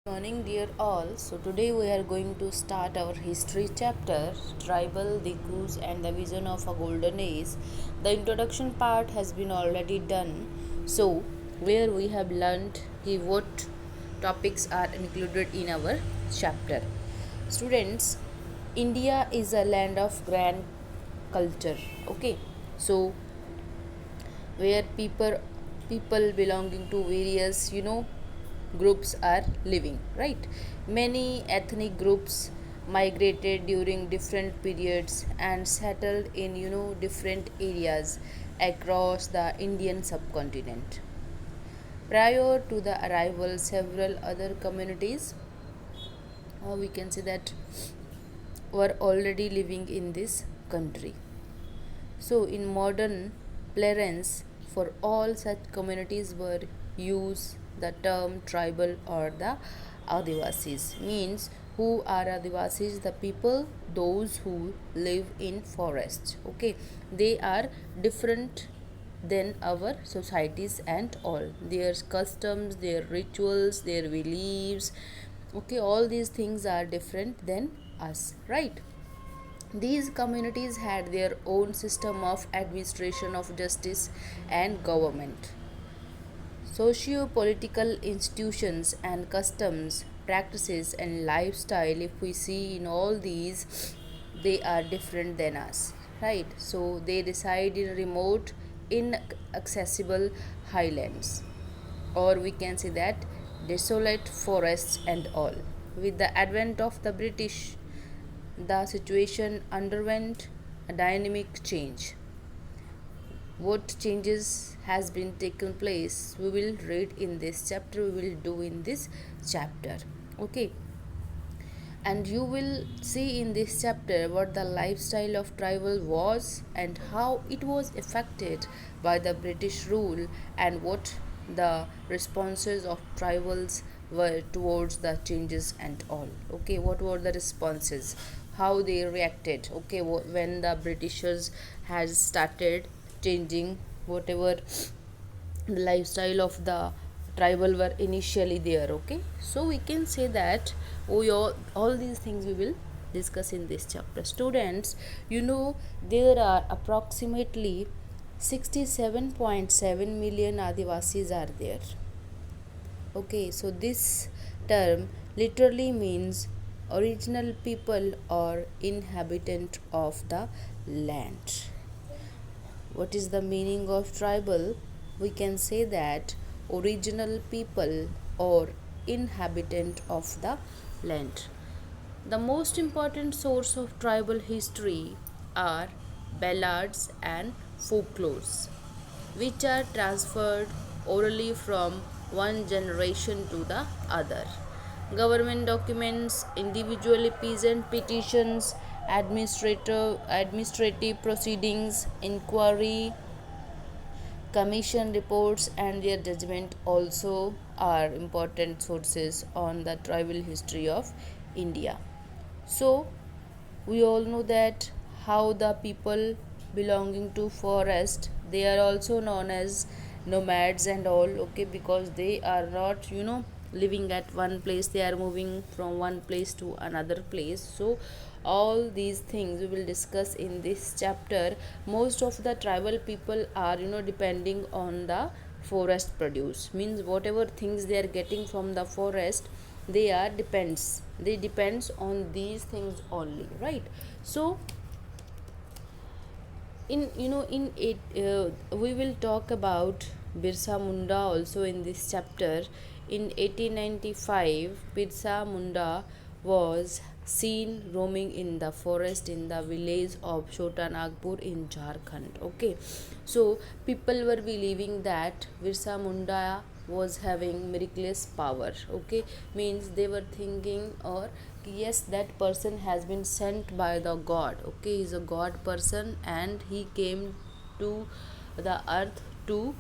Morning, dear all. So, today we are going to start our history chapter Tribal, the Goose, and the Vision of a Golden Age. The introduction part has been already done. So, where we have learned what topics are included in our chapter. Students, India is a land of grand culture. Okay, so where people belonging to various groups are living, right? Many ethnic groups migrated during different periods and settled in different areas across the Indian subcontinent. Prior to the arrival, several other communities, we can say that, were already living in this country. So, in modern parlance, for all such communities were use the term tribal or the Adivasis. Means who are Adivasis? The people, those who live in forests. Okay, they are different than our societies and all. Their customs, their rituals, their beliefs. Okay, all these things are different than us, right? These communities had their own system of administration of justice and government. Socio political institutions and customs, practices, and lifestyle, if we see in all these, they are different than us, right? So they reside in remote, inaccessible highlands, or we can say that desolate forests and all. With the advent of the British, the situation underwent a dynamic change. What changes has been taken place, we will read in this chapter, we will do in this chapter. Okay, and you will see in this chapter what the lifestyle of tribal was and how it was affected by the British rule, and what the responses of tribals were towards the changes and all. Okay, what were the responses, how they reacted, okay, when the Britishers has started changing whatever the lifestyle of the tribal were initially there. Okay, so we can say that all these things we will discuss in this chapter. Students, there are approximately 67.7 million Adivasis are there. Okay, so this term literally means original people or inhabitant of the land. What is the meaning of tribal? We can say that original people or inhabitant of the land. The most important source of tribal history are ballads and folklores, which are transferred orally from one generation to the other. Government documents, individual peasant petitions, administrative proceedings, inquiry, commission reports, and their judgment also are important sources on the tribal history of India. So, we all know that how the people belonging to forest, they are also known as nomads and all. Okay, because they are not living at one place, they are moving from one place to another place. So all these things we will discuss in this chapter. Most of the tribal people are depending on the forest produce, means whatever things they are getting from the forest, they depends on these things only, right? So in it we will talk about Birsa Munda also in this chapter. In 1895, Birsa Munda was seen roaming in the forest in the village of Chota Nagpur in Jharkhand. Okay, so people were believing that Birsa Munda was having miraculous power. Okay, means they were thinking, or yes, that person has been sent by the god. Okay, he's a god person and he came to the earth to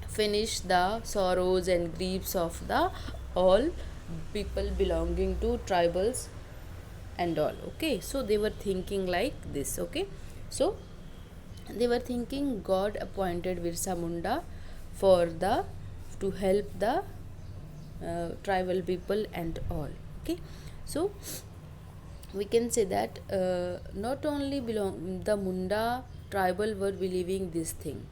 finish the sorrows and griefs of the all people belonging to tribals and all. Okay, so they were thinking like this. Okay, so they were thinking God appointed Birsa Munda for the to help the tribal people and all. Okay, so we can say that not only belong the Munda tribal were believing this thing,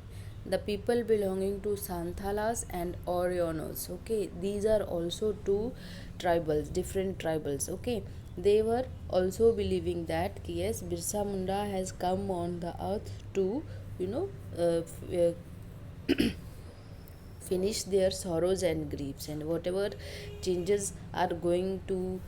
the people belonging to Santhalas and Orionos, okay, these are also two tribals, different tribals, okay, they were also believing that yes, Birsa Munda has come on the earth to, you know, finish their sorrows and griefs, and whatever changes are going to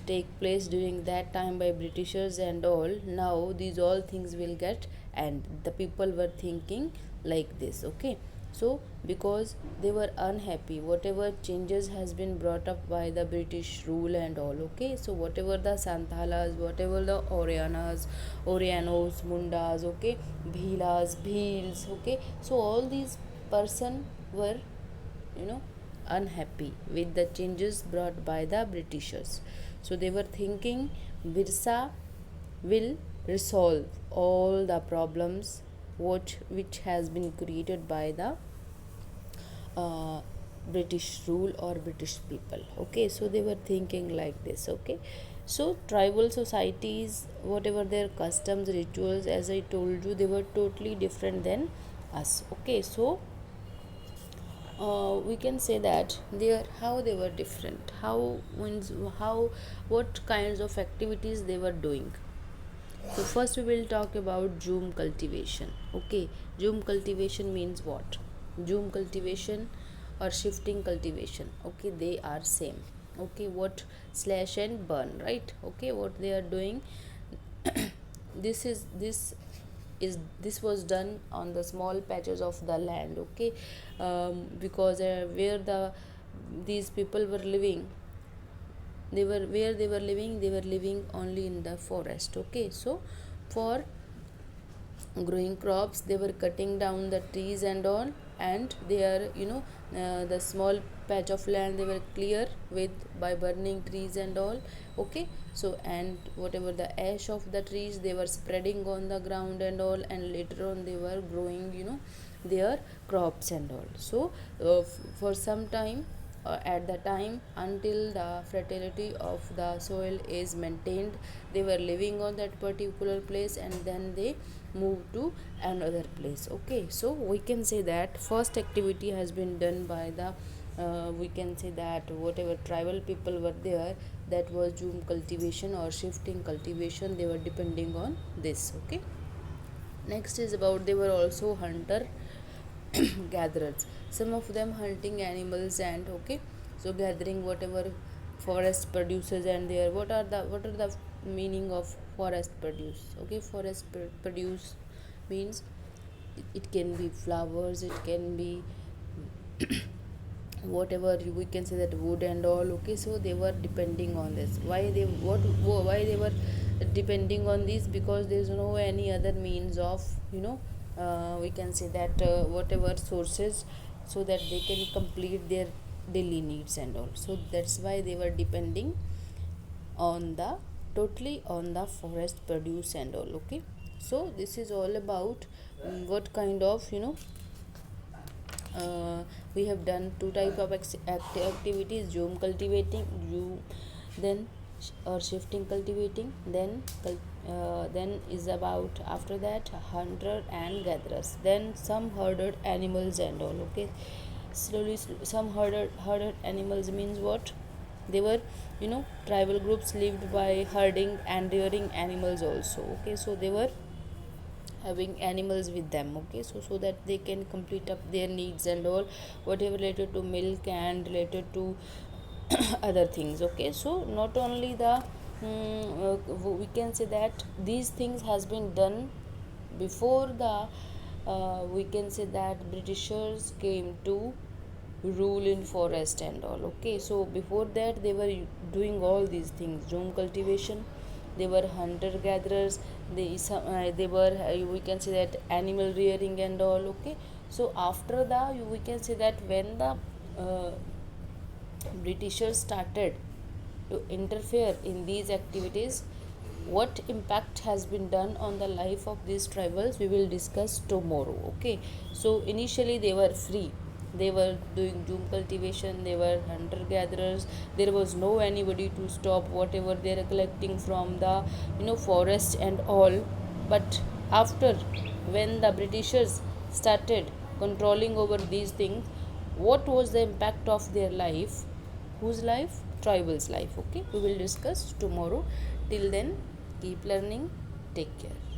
take place during that time by Britishers and all, now these all things will get, and the people were thinking like this. Okay, so because they were unhappy whatever changes has been brought up by the British rule and all. Okay, so whatever the Santhalas, whatever the Orianos, Mundas, okay, Bhilas, Bhils, okay, so all these person were, you know, unhappy with the changes brought by the Britishers. So they were thinking Birsa will resolve all the problems which has been created by the uh, British rule or British people. Okay, so they were thinking like this. Okay, so tribal societies, whatever their customs, rituals, as I told you, they were totally different than us. Okay, so we can say that they are how they were different, how means how what kinds of activities they were doing. So first we will talk about Zoom cultivation. Okay, Zoom cultivation means what? Zoom cultivation or shifting cultivation. Okay, they are same. Okay, what slash and burn, right? Okay, what they are doing. This was done on the small patches of the land. Okay, because where these people were living, they were living only in the forest. Okay, so for growing crops they were cutting down the trees and all, and they are, you know, the small patch of land they were clear with by burning trees and all. Okay, so and whatever the ash of the trees they were spreading on the ground and all, and later on they were growing, you know, their crops and all. So for some time, at the time until the fertility of the soil is maintained, they were living on that particular place, and then they moved to another place. Okay, so we can say that first activity has been done by the we can say that whatever tribal people were there, that was Zoom cultivation or shifting cultivation. They were depending on this. Okay, next is about they were also hunter gatherers, some of them hunting animals and, okay, so gathering whatever forest produces. And there, what are the meaning of forest produce? Okay, forest produce means it can be flowers, it can be whatever we can say that wood and all. Okay, so they were depending on this. Why they were depending on this? Because there is no any other means of, you know, we can say that whatever sources, so that they can complete their daily needs and all. So that's why they were depending on the totally on the forest produce and all. Okay, so this is all about what kind of, you know, we have done two type of activities: zoom cultivating, you then or shifting cultivating, then is about after that hunter and gatherers, then some herded animals and all. Okay, some herded animals means what? They were, you know, tribal groups lived by herding and rearing animals also. Okay, so they were having animals with them. Okay, so that they can complete up their needs and all, whatever related to milk and related to other things. Okay, so not only the we can say that these things has been done before the we can say that Britishers came to rule in forest and all. Okay, so before that they were doing all these things: zoom cultivation, they were hunter gatherers, they were we can say that animal rearing and all. Okay, so after the we can say that when the uh, Britishers started to interfere in these activities, what impact has been done on the life of these tribals we will discuss tomorrow. Okay, so initially they were free, They were doing doom cultivation, they were hunter gatherers. There was no anybody to stop whatever they are collecting from the forest and all. But after, when the Britishers started controlling over these things, what was the impact of their life? Whose life? Tribal's life. Okay, we will discuss tomorrow. Till then, keep learning. Take care.